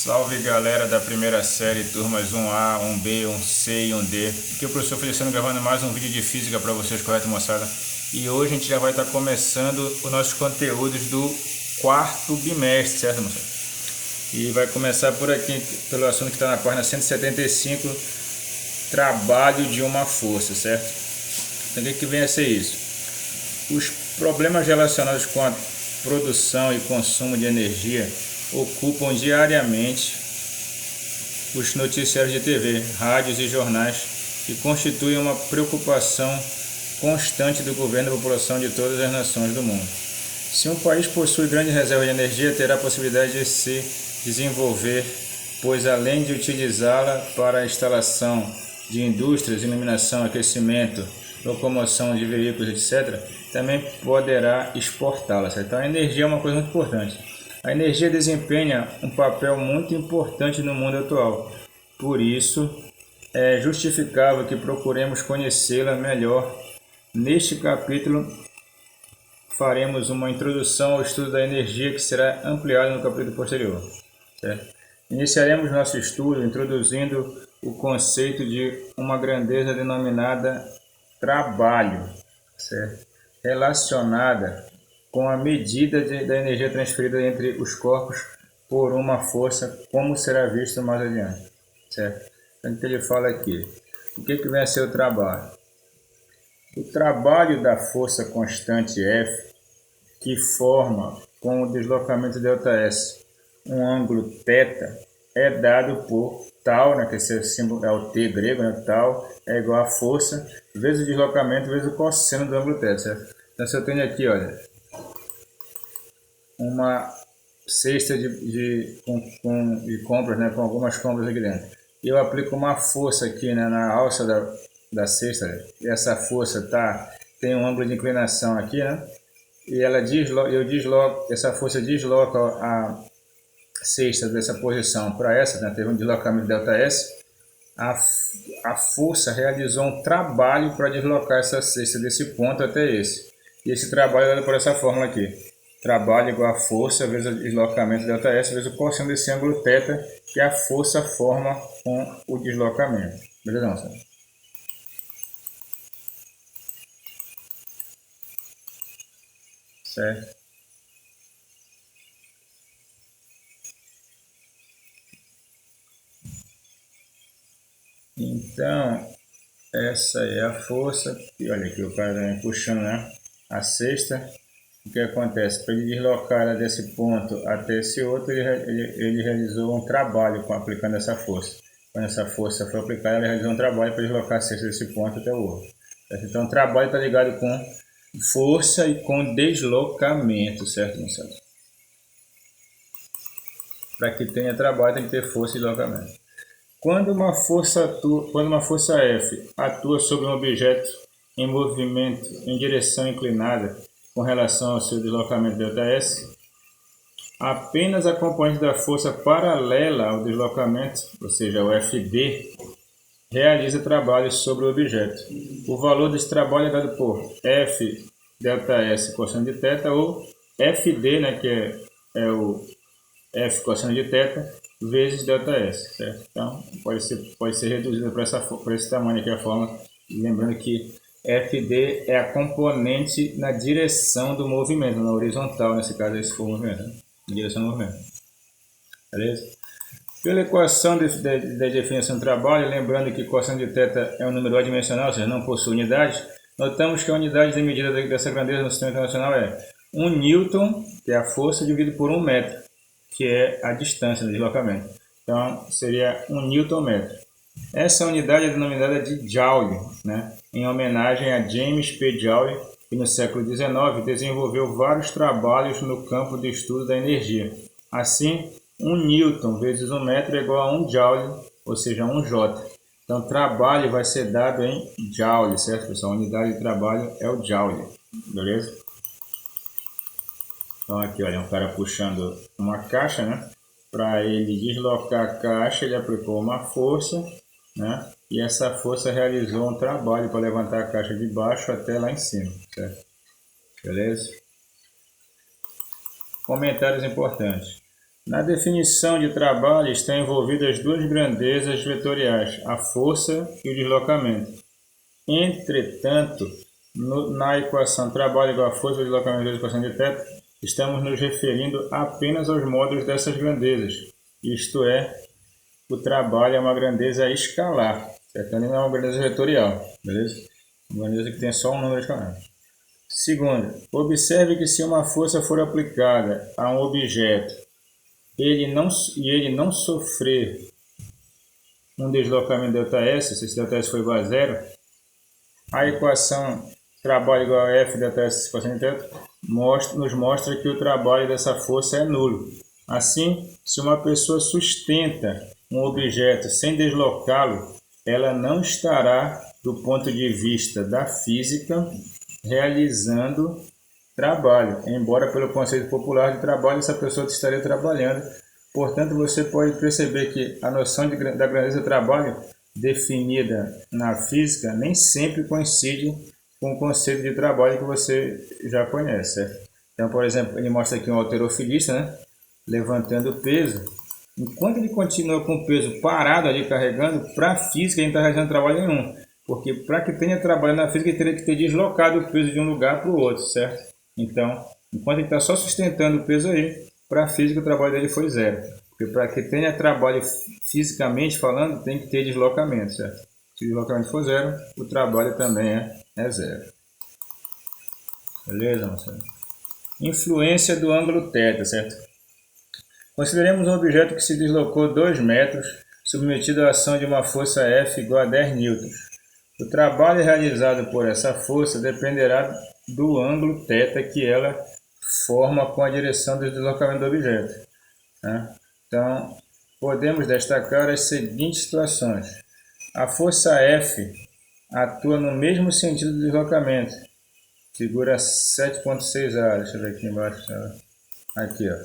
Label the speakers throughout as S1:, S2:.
S1: Salve galera da primeira série, turmas 1A, 1B, 1C e 1D. Aqui é o professor Feliciano gravando mais um vídeo de física para vocês, correto, moçada? E hoje a gente já vai estar começando os nossos conteúdos do quarto bimestre, certo, moçada? E vai começar por aqui, pelo assunto que está na página 175, trabalho de uma força, certo? Então o que vem a ser isso? Os problemas relacionados com a produção e consumo de energia ocupam diariamente os noticiários de TV, rádios e jornais e constituem uma preocupação constante do governo e da população de todas as nações do mundo. Se um país possui grande reserva de energia, terá a possibilidade de se desenvolver, pois além de utilizá-la para a instalação de indústrias, iluminação, aquecimento, locomoção de veículos, etc., também poderá exportá-la. Então a energia é uma coisa muito importante. A energia desempenha um papel muito importante no mundo atual. Por isso, é justificável que procuremos conhecê-la melhor. Neste capítulo, faremos uma introdução ao estudo da energia que será ampliado no capítulo posterior. Certo? Iniciaremos nosso estudo introduzindo o conceito de uma grandeza denominada trabalho, certo? Relacionada com a medida da energia transferida entre os corpos por uma força, como será visto mais adiante, certo? Então ele fala aqui, o que vem a ser o trabalho? O trabalho da força constante F, que forma com o deslocamento ΔS um ângulo θ, é dado por tal, né, que esse símbolo é o T grego, né, tal, é igual a força, vezes o deslocamento, vezes o cosseno do ângulo θ, certo? Então se eu tenho aqui, olha, uma cesta de compras, né, com algumas compras aqui dentro. Eu aplico uma força aqui, né, na alça da cesta, e essa força tem um ângulo de inclinação aqui, né, e ela essa força desloca a cesta dessa posição para essa, né, teve um deslocamento ΔS. A força realizou um trabalho para deslocar essa cesta desse ponto até esse. E esse trabalho é dado por essa fórmula aqui. Trabalho igual a força vezes o deslocamento ΔS vezes o cosseno desse ângulo θ, que a força forma com o deslocamento. Beleza, moçada? Certo? Então, essa é a força. E olha aqui o cara vem puxando, né, a cesta. O que acontece? Para ele deslocar ela desse ponto até esse outro, ele realizou um trabalho aplicando essa força. Quando essa força foi aplicada, ele realizou um trabalho para deslocar a cesta desse ponto até o outro. Então, o trabalho está ligado com força e com deslocamento, certo, moçada? Para que tenha trabalho, tem que ter força e deslocamento. Quando uma força F atua sobre um objeto em movimento em direção inclinada, com relação ao seu deslocamento ΔS, apenas a componente da força paralela ao deslocamento, ou seja, o FD, realiza trabalho sobre o objeto. O valor desse trabalho é dado por F ΔS cosseno de θ, ou FD, né, que é o F cosseno de θ, vezes ΔS, certo? Então, pode ser reduzido para esse tamanho aqui a forma, lembrando que FD é a componente na direção do movimento, na horizontal, nesse caso, esse for o movimento, né? Na direção do movimento. Beleza? Pela equação de definição do trabalho, lembrando que cosseno de θ é um número adimensional, ou seja, não possui unidade, notamos que a unidade de medida dessa grandeza no sistema internacional é 1 newton, que é a força, dividido por 1 metro, que é a distância do deslocamento. Então, seria 1 newton-metro. Essa unidade é denominada de Joule, né, em homenagem a James P. Joule, que no século XIX desenvolveu vários trabalhos no campo de estudo da energia. Assim, 1 newton vezes 1 metro é igual a 1 joule, ou seja, 1 J. Então, trabalho vai ser dado em Joule, certo, pessoal? A unidade de trabalho é o Joule, beleza? Então, aqui, olha, um cara puxando uma caixa, né? Para ele deslocar a caixa, ele aplicou uma força, né? E essa força realizou um trabalho para levantar a caixa de baixo até lá em cima, certo? Beleza? Comentários importantes. Na definição de trabalho estão envolvidas duas grandezas vetoriais, a força e o deslocamento. Entretanto, na equação trabalho igual a força vezes deslocamento vezes cosseno de θ, estamos nos referindo apenas aos módulos dessas grandezas, isto é, o trabalho é uma grandeza escalar, certo? Não é uma grandeza vetorial, beleza? Uma grandeza que tem só um número escalar. Segundo, observe que se uma força for aplicada a um objeto e ele não sofrer um deslocamento ΔS, se esse ΔS for igual a zero, a equação trabalho igual a F ΔS cosseno de θ nos mostra que o trabalho dessa força é nulo. Assim, se uma pessoa sustenta um objeto sem deslocá-lo, ela não estará, do ponto de vista da física, realizando trabalho, embora pelo conceito popular de trabalho essa pessoa estaria trabalhando. Portanto, você pode perceber que a noção da grandeza do trabalho definida na física nem sempre coincide com o conceito de trabalho que você já conhece, certo? Então, por exemplo, ele mostra aqui um halterofilista, né, levantando peso. Enquanto ele continua com o peso parado ali carregando, para a física ele não está realizando trabalho nenhum. Porque para que tenha trabalho na física ele teria que ter deslocado o peso de um lugar para o outro, certo? Então, enquanto ele está só sustentando o peso aí, para a física o trabalho dele foi zero. Porque para que tenha trabalho fisicamente falando, tem que ter deslocamento, certo? Se o deslocamento for zero, o trabalho também é zero. Beleza, moçada? Influência do ângulo θ, certo? Consideremos um objeto que se deslocou 2 metros, submetido à ação de uma força F igual a 10 newtons. O trabalho realizado por essa força dependerá do ângulo θ que ela forma com a direção do deslocamento do objeto, né? Então, podemos destacar as seguintes situações. A força F atua no mesmo sentido do deslocamento. Figura 7.6a, deixa eu ver aqui embaixo. Aqui, ó.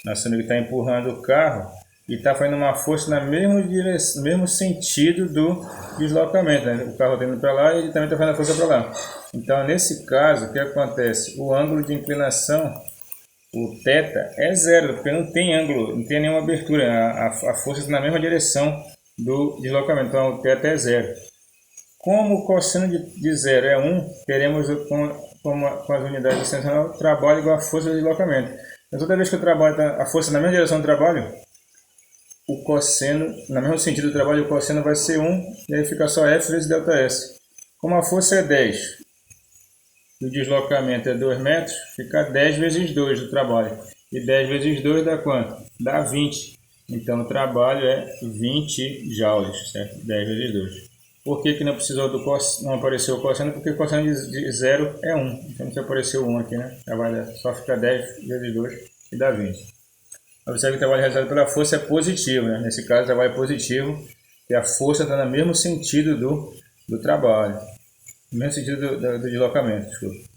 S1: Nosso amigo está empurrando o carro e está fazendo uma força na mesma direção, no mesmo sentido do deslocamento, né? O carro está indo para lá e ele também está fazendo a força para lá. Então, nesse caso, o que acontece? O ângulo de inclinação, o θ, é zero, porque não tem ângulo, não tem nenhuma abertura. A força está na mesma direção do deslocamento, então o θ é zero. Como o cosseno de zero é 1, teremos com as unidades de extensão trabalho igual a força do deslocamento. Então, toda vez que eu trabalho a força na mesma direção do trabalho, o cosseno, no mesmo sentido do trabalho, o cosseno vai ser 1, e aí fica só F vezes ΔS. Como a força é 10 e o deslocamento é 2 metros, fica 10 vezes 2 do trabalho. E 10 vezes 2 dá quanto? Dá 20. Então, o trabalho é 20 joules, certo? 10 vezes 2. Por que não precisou não apareceu o cosseno? Porque o cosseno de 0 é 1. Então, se apareceu 1 aqui, né? Só fica 10 vezes 2 e dá 20. Observe que o trabalho realizado pela força é positivo, né? Nesse caso, o trabalho é positivo, e a força está no mesmo sentido do trabalho. No mesmo sentido do deslocamento, desculpa.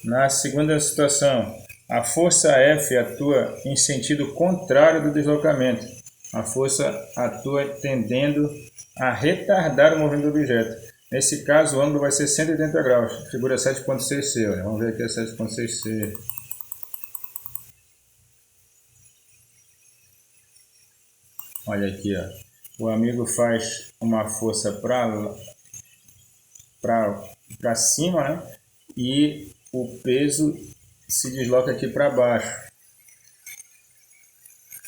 S1: Na segunda situação, a força F atua em sentido contrário do deslocamento. A força atua tendendo a retardar o movimento do objeto. Nesse caso, o ângulo vai ser 180 graus. Figura 7.6c. Olha. Vamos ver aqui a 7.6c. Olha aqui, ó. O amigo faz uma força para cima, né? E o peso se desloca aqui para baixo,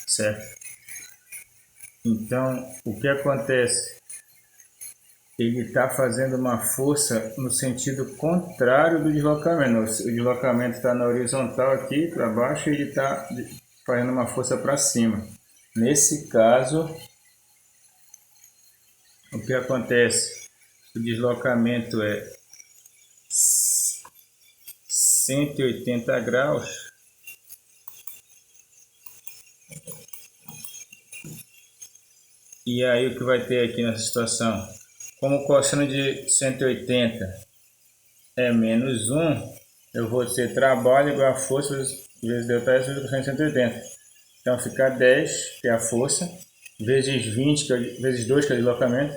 S1: certo? Então, o que acontece? Ele está fazendo uma força no sentido contrário do deslocamento. O deslocamento está na horizontal aqui para baixo e ele está fazendo uma força para cima. Nesse caso, o que acontece? O deslocamento é 180 graus. E aí o que vai ter aqui nessa situação? Como o cosseno de 180 é menos 1, eu vou ter trabalho igual a força vezes ΔS vezes cosseno de 180. Então fica 10, que é a força, vezes 20, vezes 2, que é o deslocamento,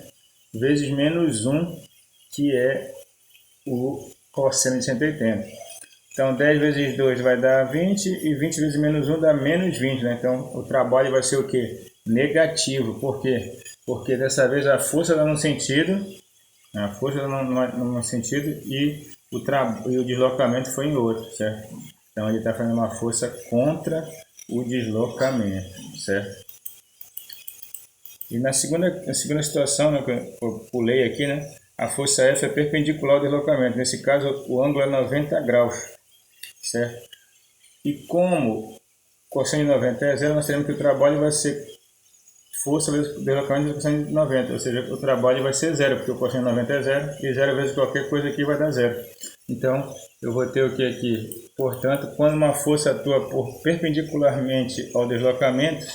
S1: vezes menos 1, que é o cosseno de 180. Então 10 vezes 2 vai dar 20 e 20 vezes menos 1 dá menos 20, né? Então o trabalho vai ser o quê? Negativo. Por quê? Porque dessa vez a força está num sentido, num sentido e o deslocamento foi em outro, certo? Então ele está fazendo uma força contra o deslocamento, certo? E na segunda situação, né, que eu pulei aqui, né? A força F é perpendicular ao deslocamento. Nesse caso, o ângulo é 90 graus, certo? E como cosseno de 90 é zero, nós teremos que o trabalho vai ser força vezes deslocamento vezes cosseno de 90, ou seja, o trabalho vai ser zero, porque o cosseno de 90 é zero, e zero vezes qualquer coisa aqui vai dar zero. Então, eu vou ter o que aqui? Portanto, quando uma força atua perpendicularmente ao deslocamento,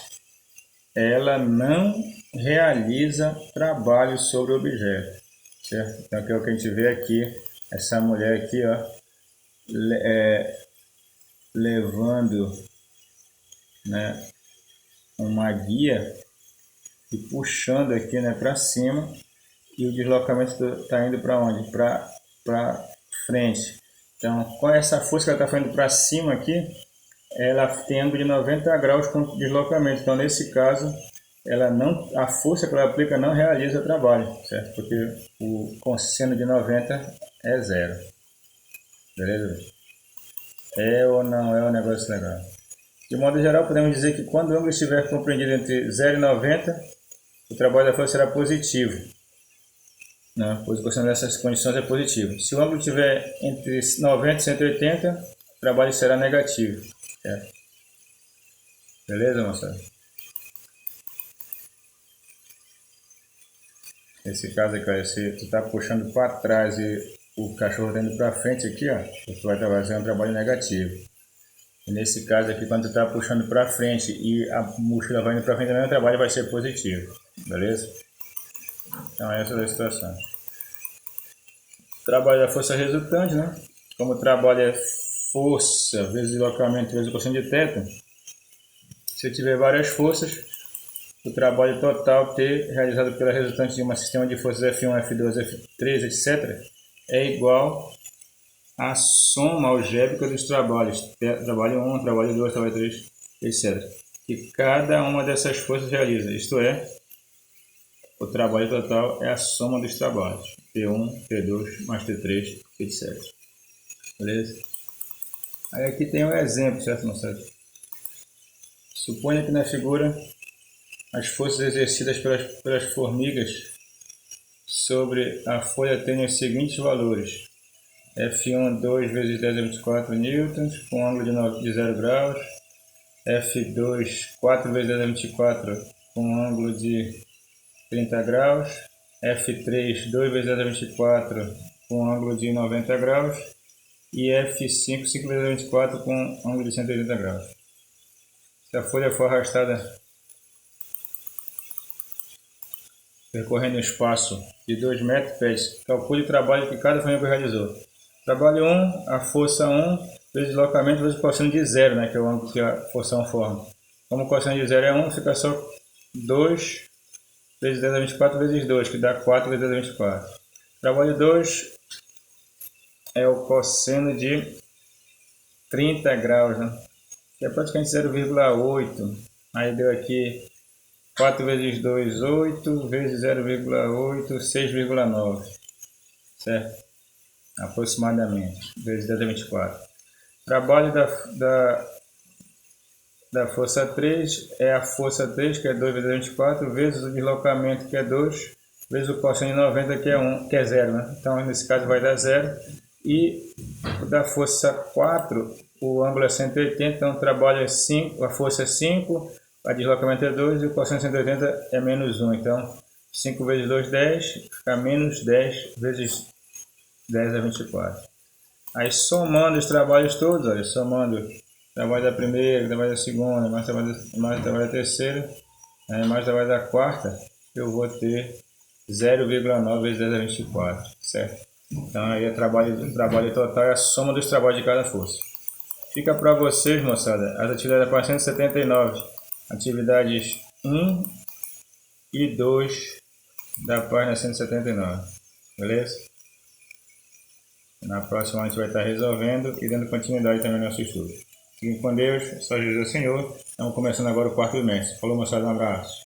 S1: ela não realiza trabalho sobre o objeto, certo? Então, que é o que a gente vê aqui, essa mulher aqui, ó, levando, né, uma guia e puxando aqui, né, para cima, e o deslocamento está indo para onde? Para frente. Então, com essa força que ela está fazendo para cima aqui, ela tem ângulo de 90 graus com deslocamento. Então, nesse caso, a força que ela aplica não realiza trabalho, certo? Porque o cosseno de 90 é zero. Beleza? É ou não é um negócio legal? De modo geral, podemos dizer que quando o ângulo estiver compreendido entre 0 e 90, o trabalho da força será positivo, né? Pois o cosseno dessas condições é positivo. Se o ângulo estiver entre 90 e 180, o trabalho será negativo, certo? Beleza, moçada? Nesse caso aqui, se tu está puxando para trás e o cachorro está indo para frente aqui, ó, tu vai fazer um trabalho negativo. E nesse caso aqui, quando tu está puxando para frente e a mochila vai indo para frente, o trabalho vai ser positivo, beleza? Então essa é a situação. Trabalho da força resultante, né? Como o trabalho é força vezes deslocamento vezes o cosseno de θ, se eu tiver várias forças, o trabalho total T realizado pela resultante de um sistema de forças F1, F2, F3, etc. é igual à soma algébrica dos trabalhos, trabalho 1, trabalho 2, trabalho 3, etc. Que cada uma dessas forças realiza, isto é, o trabalho total é a soma dos trabalhos, T1, T2, mais T3, etc. Beleza? Aí aqui tem um exemplo, certo, moçada? Suponha que na figura as forças exercidas pelas formigas sobre a folha tenham os seguintes valores: F1 2 vezes 10 a 24 newtons com ângulo de 0 graus, F2 4 vezes 10 a 24 com ângulo de 30 graus, F3 2 vezes 10 a 24 com ângulo de 90 graus e F5 5 vezes 10 a 24 com ângulo de 180 graus. Se a folha for arrastada percorrendo um espaço de 2 metros, calcule o trabalho que cada formiga realizou. Trabalho 1, a força 1 vezes deslocamento vezes o cosseno de 0, né, que é o ângulo que a força 1 forma. Como o cosseno de 0 é 1, fica só 2 vezes 10 a 24 vezes 2, que dá 4 vezes 10 a 24. Trabalho 2 é o cosseno de 30 graus, né, que é praticamente 0,8. Aí deu aqui 4 vezes 2, 8, vezes 0,8, 6,9, certo? Aproximadamente, vezes 10 a 24. Trabalho da força 3 é a força 3, que é 2 vezes 10 a 24, vezes o deslocamento, que é 2, vezes o cosseno de 90, que é 0, né? Então, nesse caso, vai dar 0. E da força 4, o ângulo é 180, então o trabalho é 5, a força é 5, o deslocamento é 2 e o cosseno de 180 é menos 1. Então, 5 vezes 2, 10, fica menos 10 vezes 10 a 24. Aí, somando os trabalhos todos, olha, somando o trabalho da primeira, trabalho da segunda, mais trabalho da terceira, mais trabalho da quarta, eu vou ter 0,9 vezes 10 a 24, certo? Então, aí o trabalho total é a soma dos trabalhos de cada força. Fica para vocês, moçada, as atividades da página 179, atividades 1 e 2 da página 179, beleza? Na próxima a gente vai estar resolvendo e dando continuidade também ao nosso estudo. Fiquem com Deus, só Jesus é o Senhor. Estamos começando agora o quarto bimestre. Falou, moçada, um abraço.